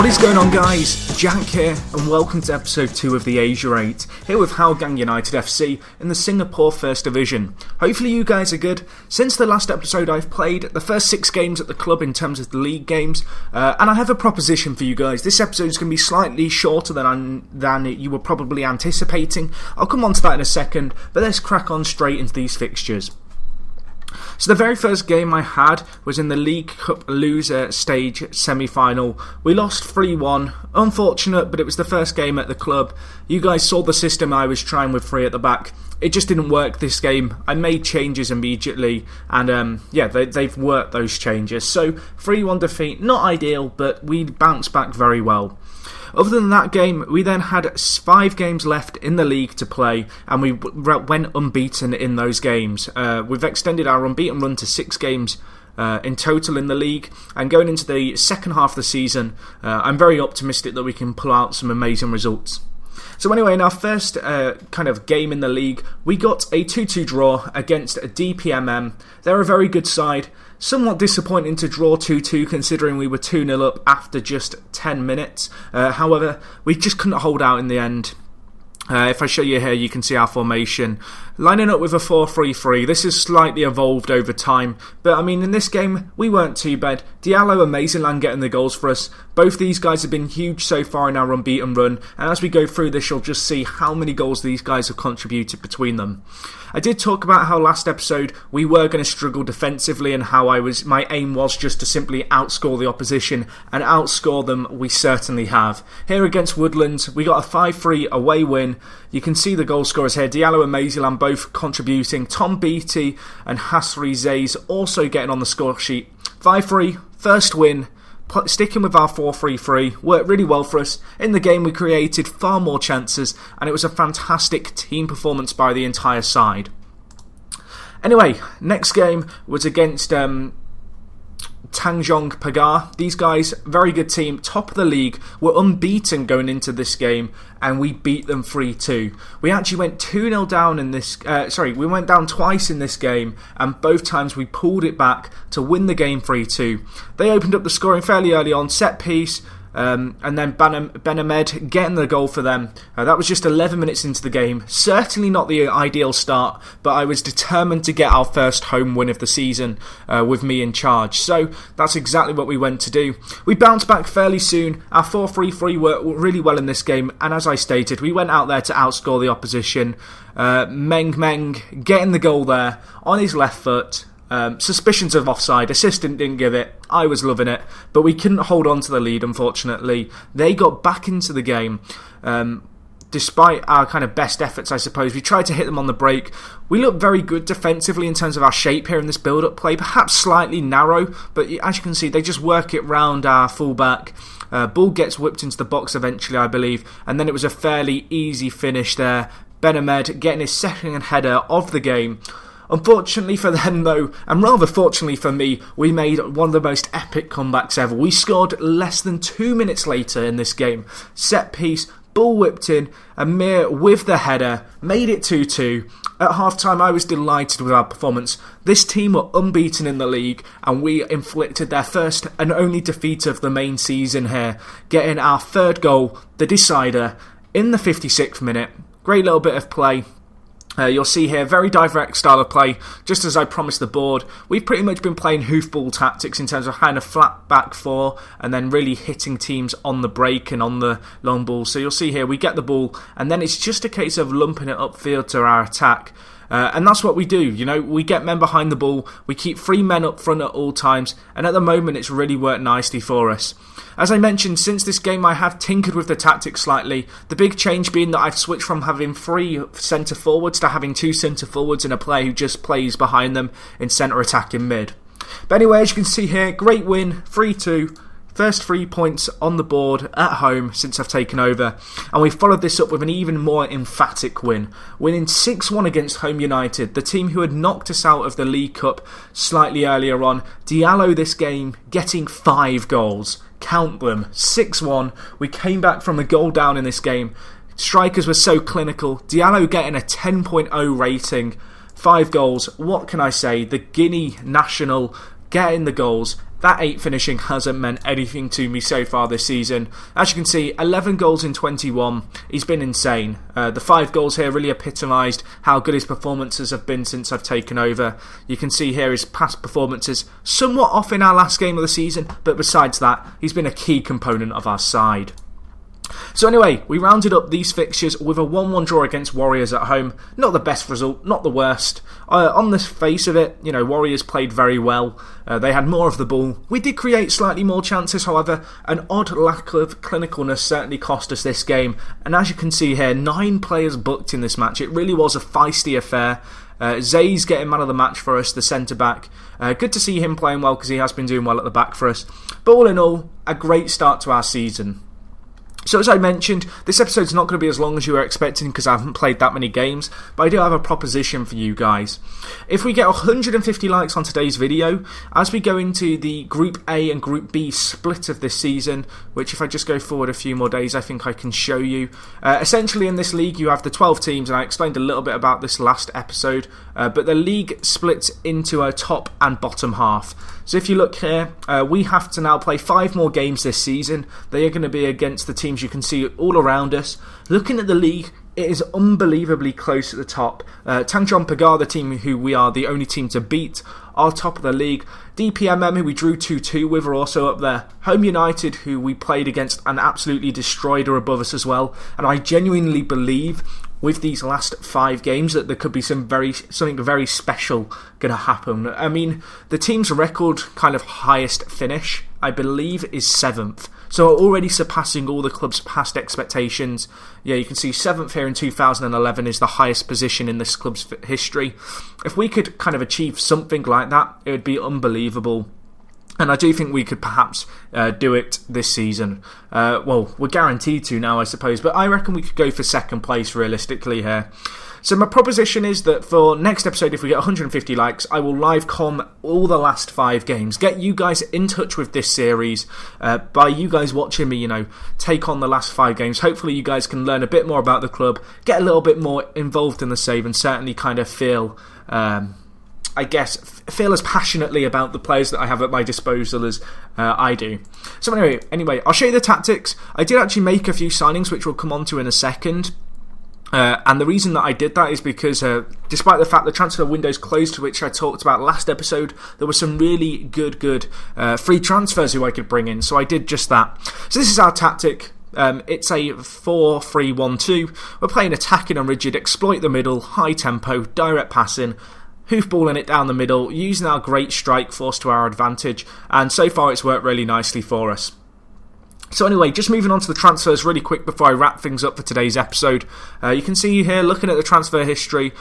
is going on, guys? Jack here, and welcome to episode 2 of the Asia 8, here with Hougang United FC in the Singapore First Division. Hopefully you guys are good. Since the last episode I've played the first 6 games at the club in terms of the league games, and I have a proposition for you guys. This episode is going to be slightly shorter than you were probably anticipating. I'll come on to that in a second, but let's crack on straight into these fixtures. So the very first game I had was in the League Cup loser stage semi-final. We lost 3-1. Unfortunate, but it was the first game at the club. You guys saw the system I was trying with 3 at the back. It just didn't work this game. I made changes immediately, and they've worked those changes. So 3-1 defeat, not ideal, but we bounced back very well. Other than that game, we then had 5 games left in the league to play, and we went unbeaten in those games. We've extended our unbeaten run to 6 games in total in the league, and going into the second half of the season, I'm very optimistic that we can pull out some amazing results. So anyway, in our first kind of game in the league, we got a 2-2 draw against DPMM. They're a very good side. Somewhat disappointing to draw 2-2 considering we were 2-0 up after just 10 minutes. However, we just couldn't hold out in the end. If I show you here, you can see our formation. Lining up with a 4-3-3. This has slightly evolved over time. But, I mean, in this game, we weren't too bad. Diallo and Maisonland getting the goals for us. Both these guys have been huge so far in our unbeaten run. And as we go through this, you'll just see how many goals these guys have contributed between them. I did talk about how last episode we were going to struggle defensively and how my aim was just to simply outscore the opposition, and outscore them we certainly have. Here against Woodlands, we got a 5-3 away win. You can see the goal scorers here, Diallo and Maisonland both contributing. Tom Beattie and Hasri Zays also getting on the score sheet. 5-3, first win. Sticking with our 4-3-3 worked really well for us. In the game we created far more chances, and it was a fantastic team performance by the entire side. Anyway, next game was against Tanjong Pagar. These guys, very good team, top of the league, were unbeaten going into this game, and we beat them 3-2. We actually went 2-0 down in this, we went down twice in this game, and both times we pulled it back to win the game 3-2. They opened up the scoring fairly early on, set piece, and then Benamed getting the goal for them. That was just 11 minutes into the game. Certainly not the ideal start, but I was determined to get our first home win of the season with me in charge. So that's exactly what we went to do. We bounced back fairly soon. Our 4-3-3 worked really well in this game, and as I stated, we went out there to outscore the opposition. Meng getting the goal there on his left foot. Suspicions of offside. Assistant didn't give it. I was loving it, but we couldn't hold on to the lead, unfortunately. They got back into the game. Despite our kind of best efforts, I suppose. We tried to hit them on the break. We looked very good defensively in terms of our shape here in this build-up play. Perhaps slightly narrow, but as you can see, they just work it round our fullback. Ball gets whipped into the box eventually, I believe, and then it was a fairly easy finish there. Benamed getting his second header of the game. Unfortunately for them though, and rather fortunately for me, we made one of the most epic comebacks ever. We scored less than 2 minutes later in this game. Set piece, ball whipped in, Amir with the header, made it 2-2. At half-time I was delighted with our performance. This team were unbeaten in the league, and we inflicted their first and only defeat of the main season here, getting our third goal, the decider, in the 56th minute. Great little bit of play. You'll see here, very direct style of play, just as I promised the board. We've pretty much been playing hoofball tactics in terms of kind of flat back 4 and then really hitting teams on the break and on the long ball. So you'll see here, we get the ball and then it's just a case of lumping it upfield to our attack. And that's what we do, you know, we get men behind the ball, we keep 3 men up front at all times, and at the moment it's really worked nicely for us. As I mentioned, since this game I have tinkered with the tactics slightly, the big change being that I've switched from having 3 centre forwards to having 2 centre forwards and a player who just plays behind them in centre attacking mid. But anyway, as you can see here, great win, 3-2. First 3 points on the board at home since I've taken over, and we followed this up with an even more emphatic win, winning 6-1 against Home United, the team who had knocked us out of the League Cup slightly earlier on. Diallo this game getting 5 goals, count them, 6-1. We came back from a goal down in this game. Strikers were so clinical. Diallo getting a 10.0 rating, 5 goals. What can I say? The Guinea national getting the goals. that 8 finishing hasn't meant anything to me so far this season. As you can see, 11 goals in 21. He's been insane. The 5 goals here really epitomised how good his performances have been since I've taken over. You can see here his past performances somewhat off in our last game of the season, but besides that, he's been a key component of our side. So anyway, we rounded up these fixtures with a 1-1 draw against Warriors at home. Not the best result, not the worst. On the face of it, Warriors played very well. They had more of the ball. We did create slightly more chances, however. An odd lack of clinicalness certainly cost us this game. And as you can see here, 9 players booked in this match. It really was a feisty affair. Zay's getting man of the match for us, the centre-back. Good to see him playing well because he has been doing well at the back for us. But all in all, a great start to our season. So as I mentioned, this episode's not going to be as long as you were expecting because I haven't played that many games, but I do have a proposition for you guys. If we get 150 likes on today's video, as we go into the Group A and Group B split of this season, which if I just go forward a few more days I think I can show you. Essentially in this league you have the 12 teams, and I explained a little bit about this last episode, but the league splits into a top and bottom half. So if you look here, we have to now play 5 more games this season. They are going to be against the teams you can see all around us. Looking at the league, it is unbelievably close at the top. Tangjeong Pagar, the team who we are the only team to beat, are top of the league. DPMM, who we drew 2-2 with, are also up there. Home United, who we played against and absolutely destroyed, are above us as well. And I genuinely believe with these last 5 games that there could be something very special going to happen. I mean, the team's record kind of highest finish, I believe, is 7th. So already surpassing all the club's past expectations. Yeah, you can see 7th here in 2011 is the highest position in this club's history. If we could kind of achieve something like that, it would be unbelievable. And I do think we could perhaps do it this season. Well, we're guaranteed to now, I suppose. But I reckon we could go for 2nd place realistically here. So my proposition is that for next episode, if we get 150 likes, I will live com all the last 5 games. Get you guys in touch with this series by you guys watching me, take on the last 5 games. Hopefully you guys can learn a bit more about the club, get a little bit more involved in the save, and certainly kind of feel as passionately about the players that I have at my disposal as I do. So anyway, I'll show you the tactics. I did actually make a few signings, which we'll come on to in a second. And the reason that I did that is because despite the fact the transfer window's closed, which I talked about last episode, there were some really good free transfers who I could bring in. So I did just that. So this is our tactic. It's a 4-3-1-2. We're playing attacking and rigid, exploit the middle, high tempo, direct passing, hoofballing it down the middle, using our great strike force to our advantage, and so far it's worked really nicely for us. So anyway, just moving on to the transfers really quick before I wrap things up for today's episode. You can see here, looking at the transfer history,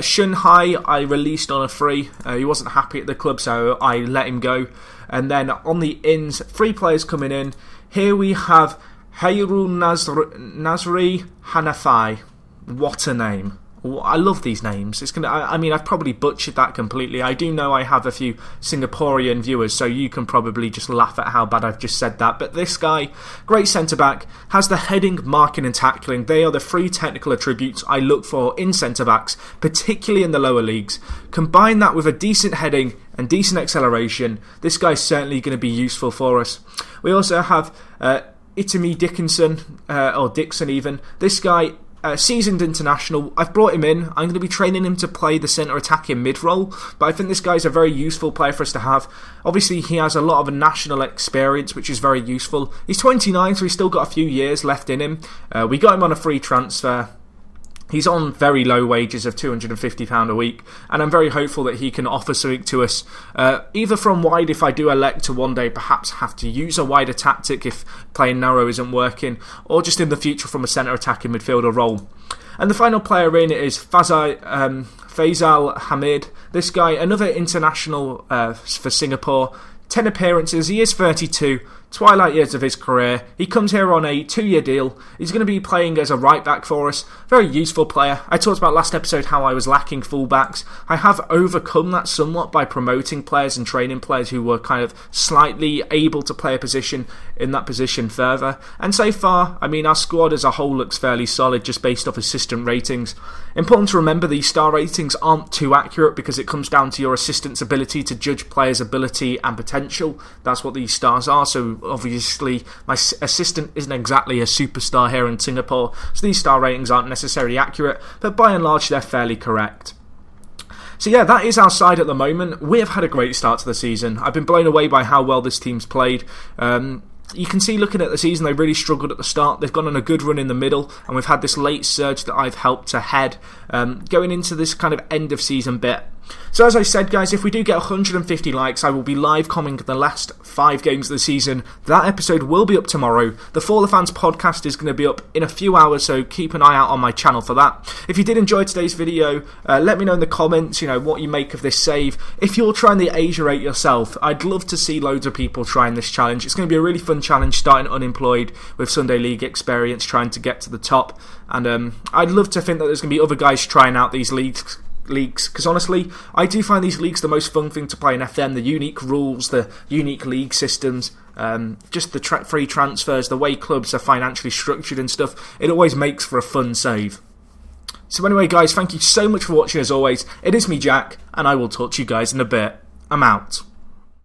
Shun Hai I released on a free. He wasn't happy at the club, so I let him go. And then on the ins, 3 players coming in. Here we have Hayrul Nasri Hanafai. What a name. I love these names. I've probably butchered that completely. I do know I have a few Singaporean viewers, so you can probably just laugh at how bad I've just said that. But this guy, great centre-back, has the heading, marking and tackling. They are the 3 technical attributes I look for in centre-backs, particularly in the lower leagues. Combine that with a decent heading and decent acceleration, this guy's certainly going to be useful for us. We also have Itami Dickinson, or Dixon even. This guy, seasoned international. I've brought him in. I'm going to be training him to play the centre attacking mid role, but I think this guy's a very useful player for us to have. Obviously he has a lot of national experience, which is very useful. He's 29, so he's still got a few years left in him. We got him on a free transfer. He's on very low wages of £250 a week, and I'm very hopeful that he can offer something to us, either from wide if I do elect to one day perhaps have to use a wider tactic if playing narrow isn't working, or just in the future from a centre attacking midfielder role. And the final player in is Faisal Hamid. This guy, another international for Singapore, 10 appearances, he is 32, twilight years of his career. He comes here on a 2-year deal. He's going to be playing as a right back for us. Very useful player. I talked about last episode how I was lacking fullbacks. I have overcome that somewhat by promoting players and training players who were kind of slightly able to play a position in that position further. And so far, I mean, our squad as a whole looks fairly solid just based off assistant ratings. Important to remember, these star ratings aren't too accurate because it comes down to your assistant's ability to judge players' ability and potential. That's what these stars are. So obviously my assistant isn't exactly a superstar here in Singapore, so these star ratings aren't necessarily accurate, but by and large they're fairly correct. So yeah, that is our side at the moment. We have had a great start to the season. I've been blown away by how well this team's played. You can see looking at the season they really struggled at the start. They've gone on a good run in the middle, and we've had this late surge that I've helped to head going into this kind of end of season bit. So as I said, guys, if we do get 150 likes, I will be live commenting the last 5 games of the season. That episode will be up tomorrow. The For the Fans podcast is going to be up in a few hours, so keep an eye out on my channel for that. If you did enjoy today's video, let me know in the comments, what you make of this save. If you're trying the Asia 8 yourself, I'd love to see loads of people trying this challenge. It's going to be a really fun challenge, starting unemployed with Sunday League experience, trying to get to the top. And I'd love to think that there's going to be other guys trying out these leagues, because honestly I do find these leagues the most fun thing to play in FM. The unique rules, the unique league systems, just the free transfers, the way clubs are financially structured and stuff, it always makes for a fun save. So anyway guys, thank you so much for watching as always. It is me, Jack, and I will talk to you guys in a bit. I'm out.